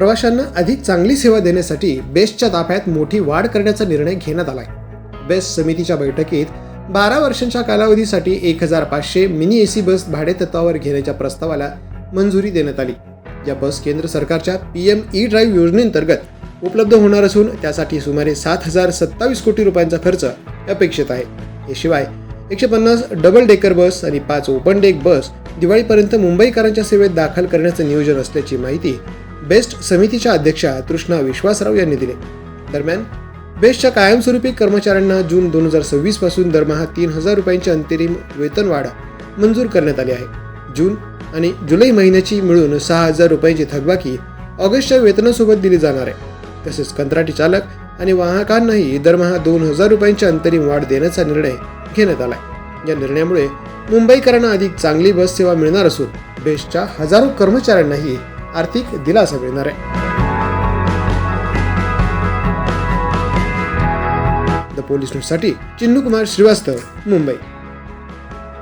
प्रवाशांना अधिक चांगली सेवा देण्यासाठी बेस्टच्या ताफ्यात मोठी वाढ करण्याचा निर्णय घेण्यात आलाय. बेस्ट समितीच्या बैठकीत 12 वर्षांच्या कालावधीसाठी 1500 मिनी एसी बस भाडेतत्वावर घेण्याच्या प्रस्तावाला मंजुरी देण्यात आली. या बस केंद्र सरकारच्या PM E-ड्राईव्ह योजनेअंतर्गत उपलब्ध होणार असून त्यासाठी सुमारे 7,027 कोटी रुपयांचा खर्च अपेक्षित आहे. याशिवाय 150 डबल डेकर बस आणि 5 ओपन डेक बस दिवाळीपर्यंत मुंबईकरांच्या सेवेत दाखल करण्याचं नियोजन असल्याची माहिती बेस्ट समितीच्या अध्यक्षा तृष्णा विश्वासराव यांनी दिली. दरम्यान बेस्टच्या कायमस्वरूपी कर्मचाऱ्यांना जून 2026 पासून दरमहा 3,000 रुपयांची अंतरिम वेतनवाढ मंजूर करण्यात आली आहे. जून आणि जुलै महिन्याची मिळून 6,000 रुपयांची थकबाकी ऑगस्टच्या वेतनासोबत दिली जाणार आहे. तसेच कंत्राटी चालक आणि वाहकांनाही दरमहा 2,000 रुपयांची अंतरिम वाढ देण्याचा निर्णय घेण्यात आला. या निर्णयामुळे मुंबईकरांना अधिक चांगली बस सेवा मिळणार असून बेस्टच्या हजारो कर्मचाऱ्यांनाही आर्थिक दिलासा मिळणार आहे. द पोलीस न्यूजसाठी चिन्नू कुमार श्रीवास्तव, मुंबई.